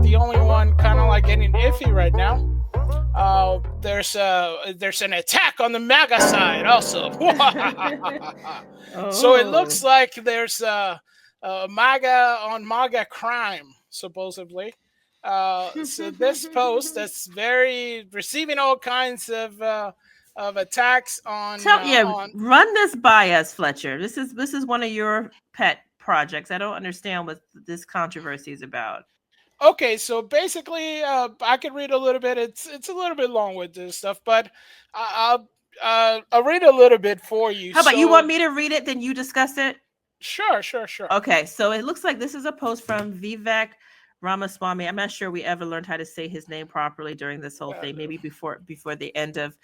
the only one kind of like getting iffy right now. There's an attack on the MAGA side also. So it Oh. looks like there's a MAGA on MAGA crime supposedly. So this post that's very receiving all kinds of attacks Yeah, on. run this by us, Fletcher. This is one of your pet projects. I don't understand what this controversy is about. Okay, so basically, I can read a little bit. It's a little bit long with this stuff, but I'll read a little bit for you. How about you So want me to read it, then you discuss it? sure, sure, sure. Okay, so it looks like this is a post from Vivek Ramaswamy. I'm not sure we ever learned how to say his name properly during this whole thing. Maybe before the end of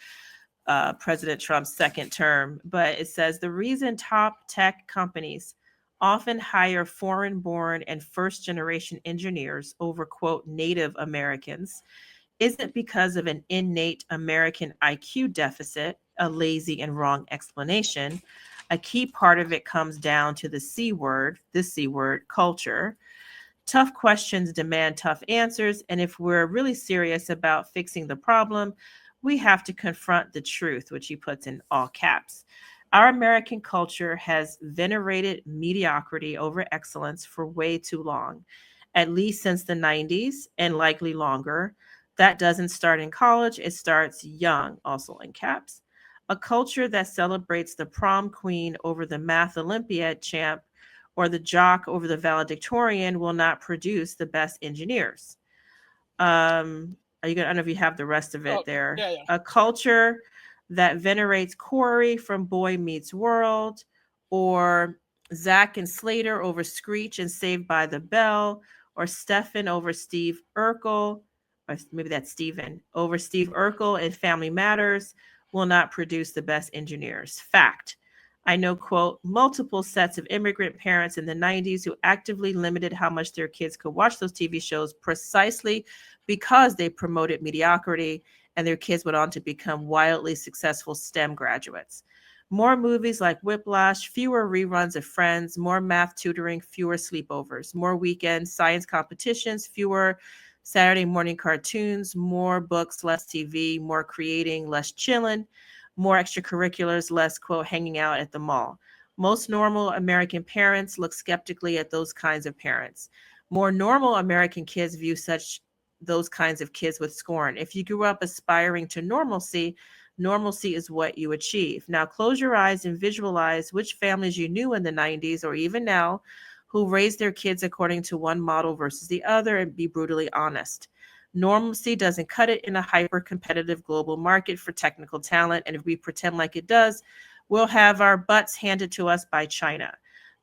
President Trump's second term. But it says the reason top tech companies often hire foreign-born and first-generation engineers over quote Native Americans isn't because of an innate American IQ deficit, a lazy and wrong explanation. A key part of it comes down to this C word, culture. Tough questions demand tough answers. And if we're really serious about fixing the problem, we have to confront the truth, which he puts in all caps. Our American culture has venerated mediocrity over excellence for way too long, at least since the 90s and likely longer. That doesn't start in college, it starts young, also in caps. A culture that celebrates the prom queen over the math Olympiad champ or the jock over the valedictorian will not produce the best engineers. Are you gonna? I don't know if you have the rest of it Oh, there. yeah, yeah. A culture that venerates Corey from Boy Meets World, or Zach and Slater over Screech and Saved by the Bell, or Stefan over Steve Urkel, or maybe that's Steven over Steve Urkel and Family Matters will not produce the best engineers. Fact. I know, quote, multiple sets of immigrant parents in the 90s who actively limited how much their kids could watch those TV shows precisely because they promoted mediocrity and their kids went on to become wildly successful STEM graduates. More movies like Whiplash, fewer reruns of Friends, more math tutoring, fewer sleepovers, more weekend science competitions, fewer Saturday morning cartoons, more books, less TV, more creating, less chilling, more extracurriculars, less, quote, hanging out at the mall. Most normal American parents look skeptically at those kinds of parents. More normal American kids view those kinds of kids with scorn. If you grew up aspiring to normalcy, normalcy is what you achieve. Now close your eyes and visualize which families you knew in the 90s or even now who raised their kids according to one model versus the other and be brutally honest. Normalcy doesn't cut it in a hyper competitive global market for technical talent. And if we pretend like it does, we'll have our butts handed to us by China.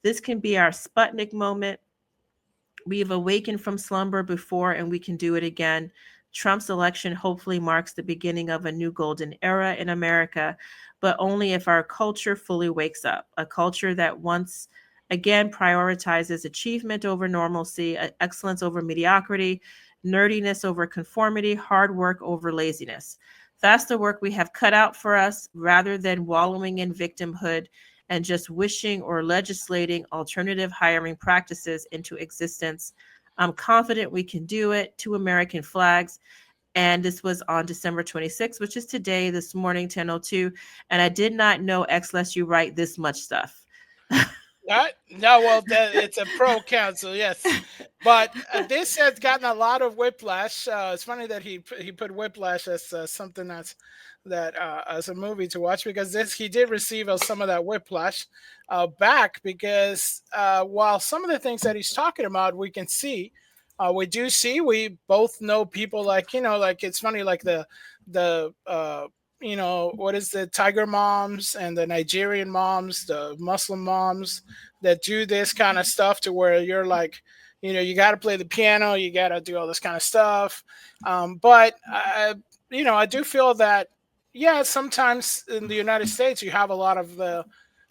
This can be our Sputnik moment. We've awakened from slumber before and we can do it again. Trump's election hopefully marks the beginning of a new golden era in America, but only if our culture fully wakes up. A culture that once again prioritizes achievement over normalcy, excellence over mediocrity, nerdiness over conformity, hard work over laziness. That's the work we have cut out for us rather than wallowing in victimhood and just wishing or legislating alternative hiring practices into existence. I'm confident we can do it. Two American flags. And this was on December 26th, which is today, this morning, 10:02. And I did not know X lets you write this much stuff. No, well, it's a pro council, yes, but this has gotten a lot of whiplash. It's funny that he put Whiplash as something that as a movie to watch because this he did receive some of that whiplash back because while some of the things that he's talking about we can see, we both know people like like it's funny like the what is the tiger moms and the Nigerian moms, the Muslim moms that do this kind of stuff to where you're like, you got to play the piano, you got to do all this kind of stuff. But I do feel that, yeah, sometimes in the United States you have a lot of the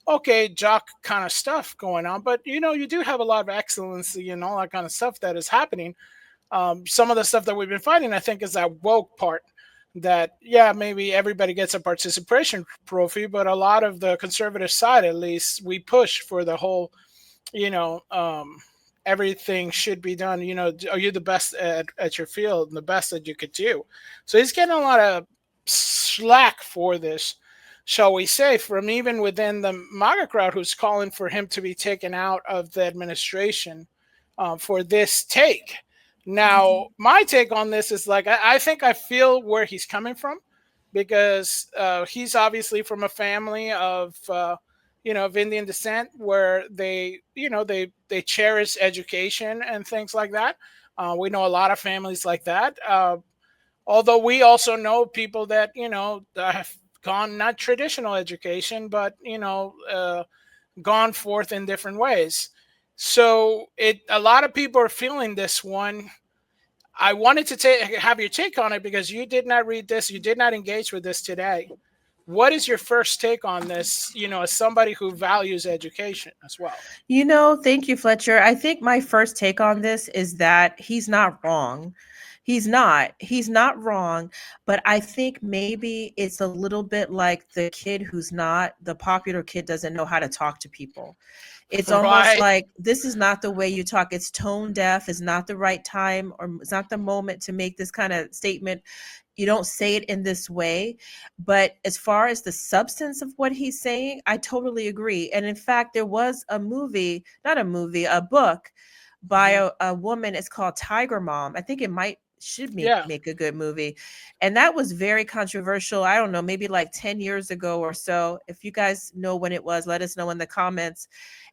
okay jock kind of stuff going on, but you do have a lot of excellency and all that kind of stuff that is happening. Some of the stuff that we've been fighting, I think, is that woke part that, yeah, maybe everybody gets a participation trophy, but a lot of the conservative side, at least, we push for the whole, you know, um, everything should be done. Are you the best at your field and the best that you could do? So he's getting a lot of slack for this, shall we say, from even within the MAGA crowd, who's calling for him to be taken out of the administration for this take. Now, my take on this is like, I think I feel where he's coming from, because he's obviously from a family of Indian descent, where they cherish education and things like that. We know a lot of families like that. Although we also know people that have gone not traditional education, but gone forth in different ways. So a lot of people are feeling this one. I wanted to have your take on it because you did not read this, you did not engage with this today. What is your first take on this? As somebody who values education as well. Thank you, Fletcher. I think my first take on this is that he's not wrong. He's not. He's not wrong. But I think maybe it's a little bit like the kid who's not, the popular kid doesn't know how to talk to people. It's almost Right? like this is not the way you talk. It's tone deaf. It's not the right time, or it's not the moment to make this kind of statement. You don't say it in this way. But as far as the substance of what he's saying, I totally agree. And in fact, there was a movie, not a movie, a book by Mm-hmm. a woman. It's called Tiger Mom. I think it might should Yeah. make a good movie. And that was very controversial. I don't know, maybe like 10 years ago or so. If you guys know when it was, let us know in the comments.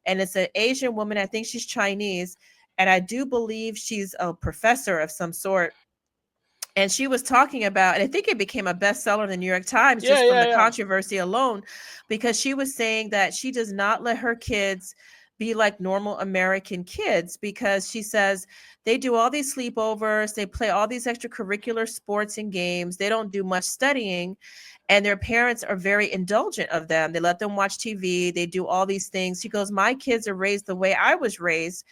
And it's an Asian woman. I think she's Chinese. And I do believe she's a professor of some sort. And she was talking about, and I think it became a bestseller in the New York Times Yeah. just from Yeah. the Yeah. controversy alone, because she was saying that she does not let her kids be like normal American kids, because she says they do all these sleepovers, they play all these extracurricular sports and games, they don't do much studying, and their parents are very indulgent of them. They let them watch TV, they do all these things. She goes, my kids are raised the way I was raised,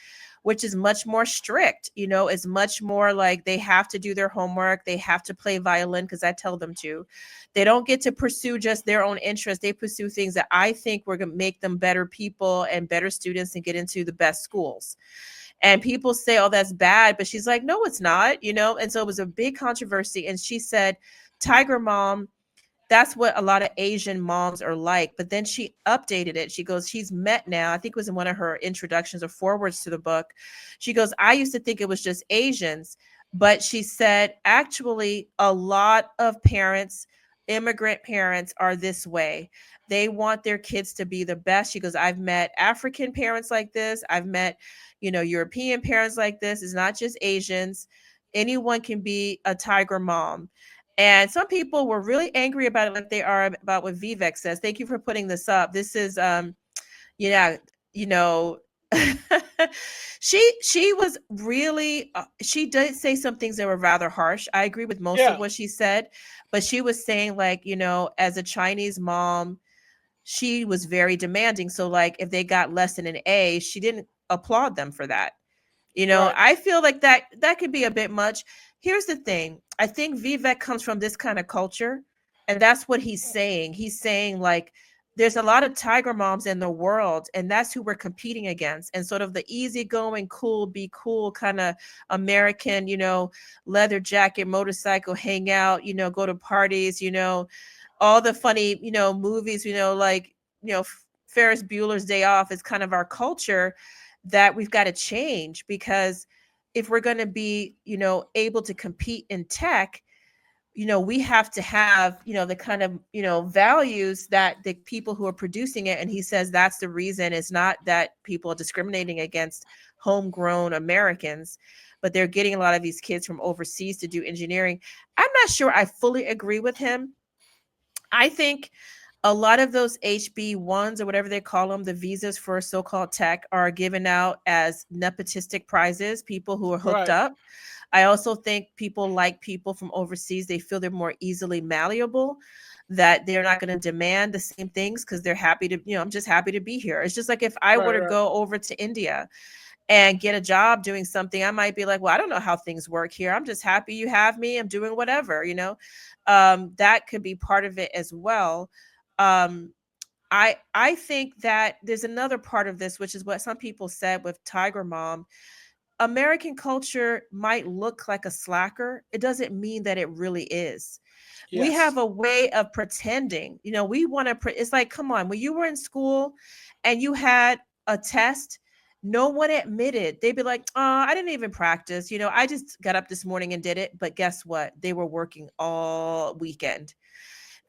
which is much more strict. It's much more like they have to do their homework, they have to play violin because I tell them to. They don't get to pursue just their own interests. They pursue things that I think were going to make them better people and better students and get into the best schools. And people say, oh, that's bad. But she's like, no, it's not. And so it was a big controversy. And she said, Tiger Mom, that's what a lot of Asian moms are like. But then she updated it. She goes, she's met now, I think it was in one of her introductions or forewords to the book. She goes, I used to think it was just Asians. But she said, actually, a lot of parents, immigrant parents, are this way. They want their kids to be the best. She goes, I've met African parents like this. I've met, European parents like this. It's not just Asians. Anyone can be a tiger mom. And some people were really angry about it, like they are about what Vivek says. Thank you for putting this up. This is yeah, you know, she was really she did say some things that were rather harsh. I agree with most of Yeah. what she said, but she was saying, like, as a Chinese mom, she was very demanding. So like if they got less than an A, she didn't applaud them for that. Right. I feel like that could be a bit much. Here's the thing. I think Vivek comes from this kind of culture, and that's what he's saying. He's saying, like, there's a lot of tiger moms in the world, and that's who we're competing against. And sort of the easygoing, cool, be cool kind of American, leather jacket, motorcycle, hang out, go to parties, all the funny, movies, like, Ferris Bueller's Day Off is kind of our culture that we've got to change, because if we're going to be, able to compete in tech, we have to have, the kind of, values that the people who are producing it. And he says that's the reason. It's not that people are discriminating against homegrown Americans, but they're getting a lot of these kids from overseas to do engineering. I'm not sure I fully agree with him. I think a lot of those HB1s, or whatever they call them, the visas for so-called tech, are given out as nepotistic prizes, people who are hooked Right. up. I also think people like people from overseas. They feel they're more easily malleable, that they're not going to demand the same things because they're happy to, I'm just happy to be here. It's just like if I were Right. to Right. go over to India and get a job doing something, I might be like, well, I don't know how things work here. I'm just happy you have me. I'm doing whatever. That could be part of it as well. Um, I think that there's another part of this, which is what some people said with Tiger Mom. American culture might look like a slacker. It doesn't mean that it really is. We have Yes. a way of pretending. We want to, it's like, come on, when you were in school and you had a test, no one admitted. They'd be like, I didn't even practice. I just got up this morning and did it. But guess what? They were working all weekend,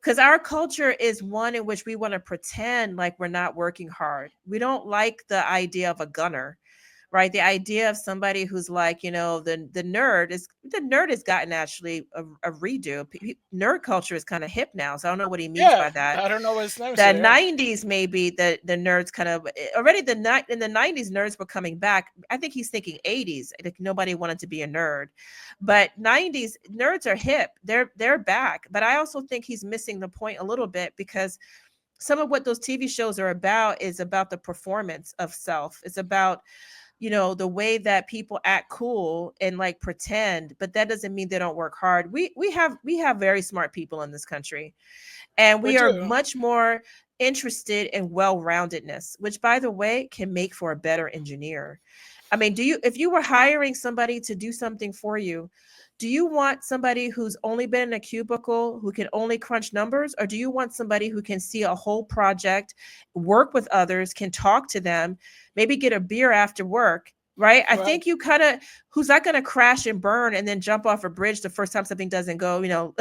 because our culture is one in which we want to pretend like we're not working hard. We don't like the idea of a gunner, right? The idea of somebody who's like, the nerd has gotten actually a redo. Nerd culture is kind of hip now, so I don't know what he means Yeah. by that. I don't know what his name is. The Yeah. 90s, maybe the nerds kind of already, the night in the 90s nerds were coming back. I think he's thinking 80s, like nobody wanted to be a nerd, but 90s nerds are hip. They're back. But I also think he's missing the point a little bit, because some of what those TV shows are about is about the performance of self. It's about, the way that people act cool and like pretend, but that doesn't mean they don't work hard. We have very smart people in this country, and We we are do. much more interested in well-roundedness, which by the way can make for a better engineer. I mean, if you were hiring somebody to do something for you, do you want somebody who's only been in a cubicle, who can only crunch numbers, or do you want somebody who can see a whole project, work with others, can talk to them, maybe get a beer after work? Right? I Right. think you kind of, who's not going to crash and burn and then jump off a bridge the first time something doesn't go, no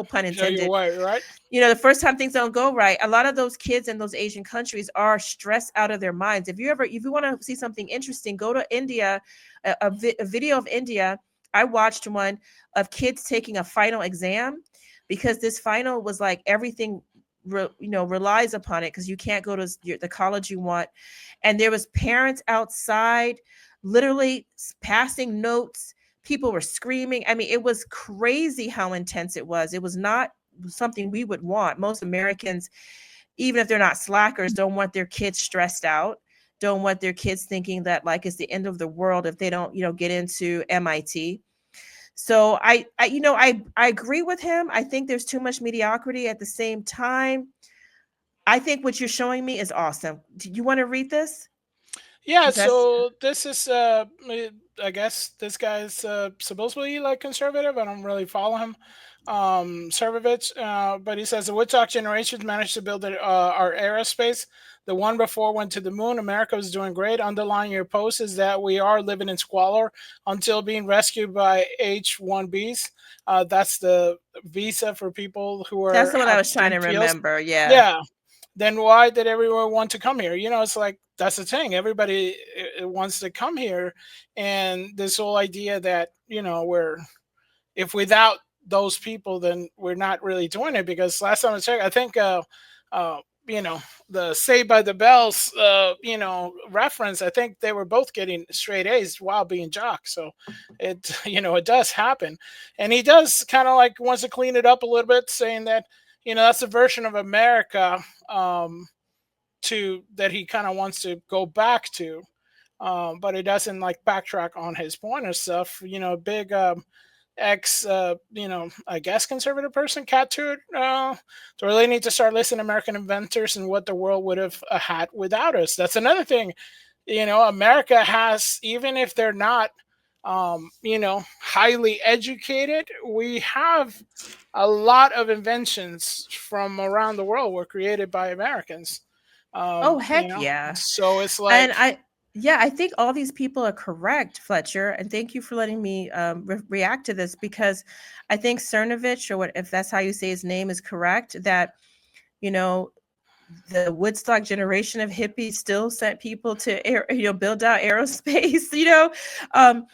pun Show you intended. way, right? The first time things don't go right, a lot of those kids in those Asian countries are stressed out of their minds. If you want to see something interesting, go to India. A video of India, I watched one of kids taking a final exam, because this final was like everything relies upon it, because you can't go to the college you want. And there was parents outside literally passing notes. People were screaming. I mean, it was crazy how intense it was. It was not something we would want. Most Americans, even if they're not slackers, don't want their kids stressed out, don't want their kids thinking that like it's the end of the world if they don't, get into MIT. So I agree with him. I think there's too much mediocrity. At the same time, I think what you're showing me is awesome. Do you want to read this? Yeah, That's so this is I guess this guy's supposedly like conservative. I don't really follow him. Servovich, but he says the Woodstock generations managed to build our aerospace. The one before went to the moon. America was doing great. Underlying your post is that we are living in squalor until being rescued by H-1Bs. That's the visa for people who that's are the one I have was trying STEM to fields. remember. Yeah. Yeah, then why did everyone want to come here? It's like that's the thing. Everybody wants to come here, and this whole idea that we're if without those people, then we're not really doing it. Because last time I checked, I think uh, you know the Saved by the Bells reference. I think they were both getting straight A's while being jocks. So it it does happen, and he does kind of like wants to clean it up a little bit, saying that that's a version of America to that he kind of wants to go back to. But it doesn't like backtrack on his point and stuff. Big ex, I guess conservative person, Cat to it. So really need to start listening to American inventors and what the world would have had without us. That's another thing. America has, even if they're not, highly educated, we have a lot of inventions from around the world were created by Americans. Oh, heck yeah. So it's And like, yeah, I think all these people are correct, Fletcher. And thank you for letting me react to this, because I think Cernovich, or what, if that's how you say his name, is correct, that, you know, the Woodstock generation of hippies still sent people to build out aerospace. um,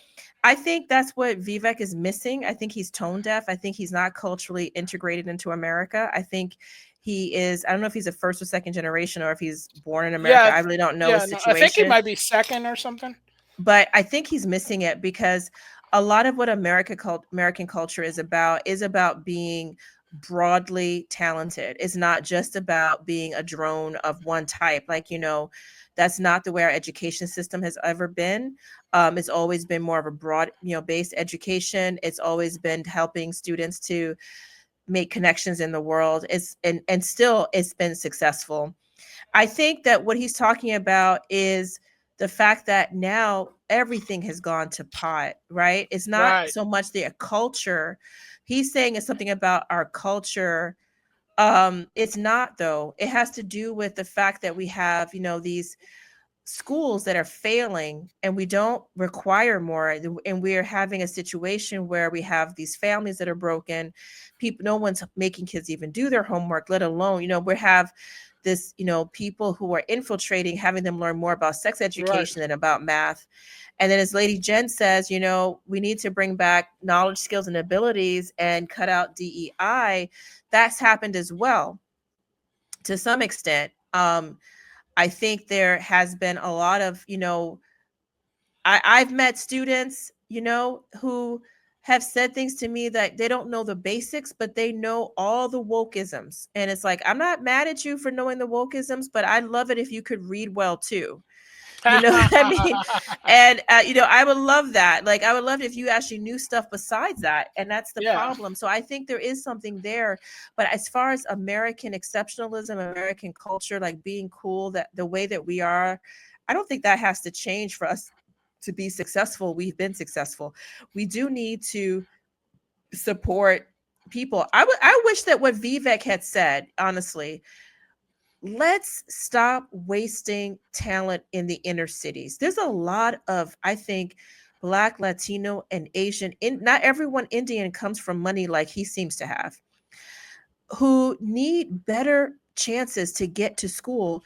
I think that's what Vivek is missing. I think he's tone deaf. I think he's not culturally integrated into America. I think he is, I don't know if he's a first or second generation, or if he's born in America. yeah, I really don't know yeah, his no, I think he situation, might be second or something. but I think he's missing it, because a lot of what American culture is about being broadly talented. It's not just about being a drone of one type. Like, that's not the way our education system has ever been. It's always been more of a broad, based education. It's always been helping students to make connections in the world. And still it's been successful. I think that what he's talking about is the fact that now everything has gone to pot, right? It's not Right. so much the culture. He's saying it's something about our culture. It's not though. It has to do with the fact that we have, these schools that are failing and we don't require more, and we're having a situation where we have these families that are broken. People, no one's making kids even do their homework, let alone, we have this, people who are infiltrating, having them learn more about sex Right. education than about math. And then, as Lady Jen says, we need to bring back knowledge, skills, and abilities and cut out DEI. That's happened as well to some extent. I think there has been a lot of, I've met students, who have said things to me that they don't know the basics, but they know all the wokeisms. And it's like, I'm not mad at you for knowing the wokeisms, but I'd love it if you could read well too. You know what I mean? And, I would love that. Like, I would love it if you actually knew stuff besides that. And that's the Yeah. problem. So I think there is something there. But as far as American exceptionalism, American culture, like being cool, that the way that we are, I don't think that has to change for us to be successful. We've been successful. We do need to support people. I wish that what Vivek had said, honestly, let's stop wasting talent in the inner cities. There's a lot of, I think, Black, Latino, and Asian. Not everyone Indian comes from money like he seems to have, who need better chances to get to school.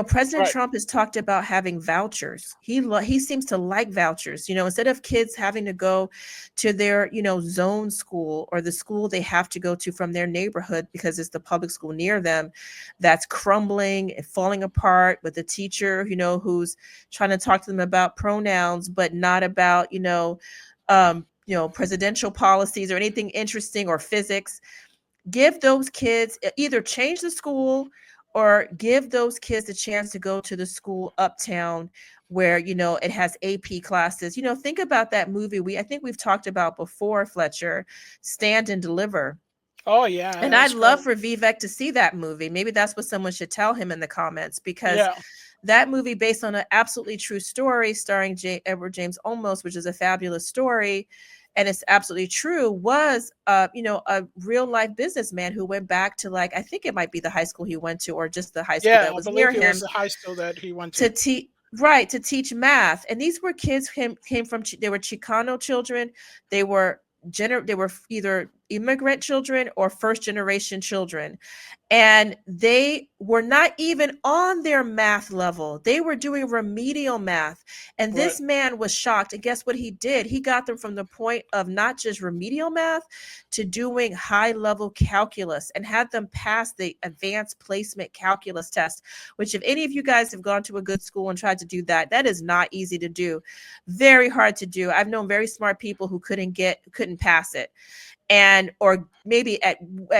President Right. Trump has talked about having vouchers. He seems to like vouchers. Instead of kids having to go to their, zone school or the school they have to go to from their neighborhood because it's the public school near them that's crumbling and falling apart, with a teacher, who's trying to talk to them about pronouns but not about, presidential policies or anything interesting, or physics. Give those kids, either change the school or give those kids a chance to go to the school uptown where, it has AP classes. Think about that movie I think we've talked about before, Fletcher, Stand and Deliver. Oh yeah, And I'd that's love great. for Vivek to see that movie. Maybe that's what someone should tell him in the comments, because Yeah. that movie, based on an absolutely true story starring Edward James Olmos, which is a fabulous story, and it's absolutely true, was a real life businessman who went back to, like, I think it might be the high school he went to, or just the high school Yeah. that I was believe near it was him, the high school that he went to. to teach, right, to teach math. And these were kids came from, they were Chicano children. They were they were either immigrant children or first generation children, and they were not even on their math level. They were doing remedial math. And Right. this man was shocked. And guess what he did? He got them from the point of not just remedial math to doing high level calculus, and had them pass the advanced placement calculus test, which, if any of you guys have gone to a good school and tried to do that, that is not easy to do. Very hard to do. I've known very smart people who couldn't pass it, and or maybe at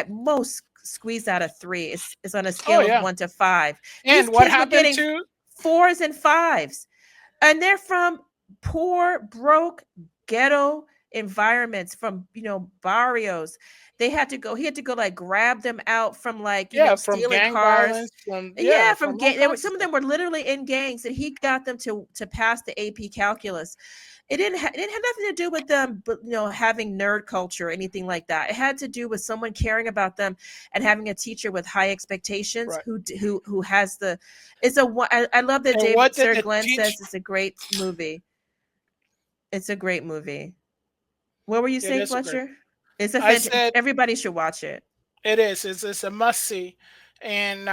most squeeze out a three. It's on a Oh scale of yeah. 1 to 5. These And what kids were happened getting to? fours and fives, and they're from poor, broke, ghetto environments, from barrios. He had to go, like, grab them out from, like, Yeah, from stealing gang cars. violence, from Yeah, from from all gang. They were kinds of Some of stuff. them were literally in gangs, and he got them to pass the AP calculus. It didn't have nothing to do with them, but having nerd culture or anything like that. It had to do with someone caring about them and having a teacher with high expectations, Right. who has the. I love that And David what did Sir it Glenn teach? says it's a great movie. It's a great movie. What were you It saying, is a great. Fletcher? It's a I said everybody should watch it. it is. It's a must see, and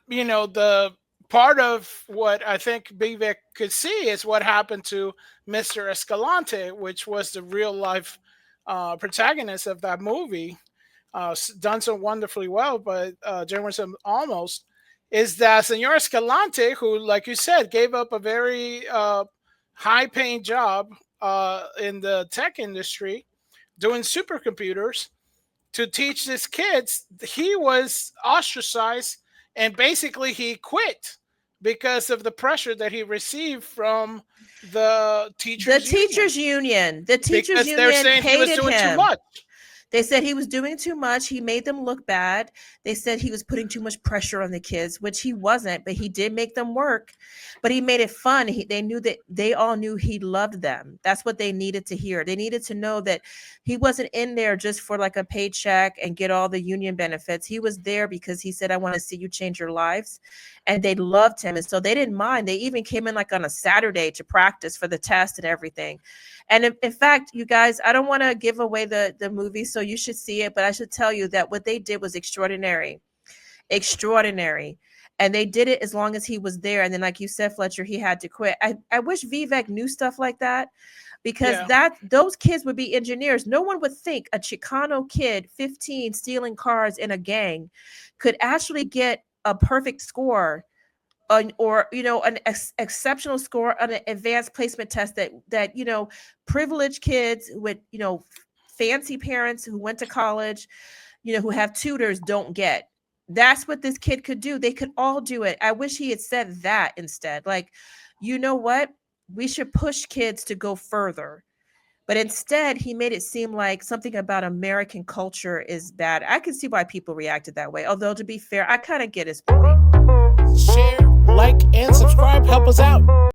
the part of what I think Vivek could see is what happened to Mr. Escalante, which was the real life protagonist of that movie, done so wonderfully well by Jamerson almost, is that Senor Escalante, who, like you said, gave up a very high paying job in the tech industry doing supercomputers to teach his kids. He was ostracized, and basically he quit because of the pressure that he received from the The teachers union, teachers union, the teachers because they're union saying he was hated doing too him. much. They said he was doing too much. He made them look bad. They said he was putting too much pressure on the kids, which he wasn't, but he did make them work. But he made it fun. They knew that they all knew he loved them. That's what they needed to hear. They needed to know that he wasn't in there just for like a paycheck and get all the union benefits. He was there because he said, I want to see you change your lives. And they loved him. And so they didn't mind. They even came in like on a Saturday to practice for the test and everything. And in fact, you guys, I don't want to give away the movie, so you should see it, but I should tell you that what they did was extraordinary. Extraordinary. And they did it as long as he was there. And then, like you said, Fletcher, he had to quit. I wish Vivek knew stuff like that, because Yeah. those kids would be engineers. No one would think a Chicano kid, 15, stealing cars in a gang could actually get a perfect score, or an exceptional score on an advanced placement test, that privileged kids with fancy parents who went to college, who have tutors, don't get. That's what this kid could do. They could all do it. I wish he had said that instead. Like, you know what? We should push kids to go further. But instead, he made it seem like something about American culture is bad. I can see why people reacted that way. Although, to be fair, I kind of get his point. Share, like, and subscribe. Help us out.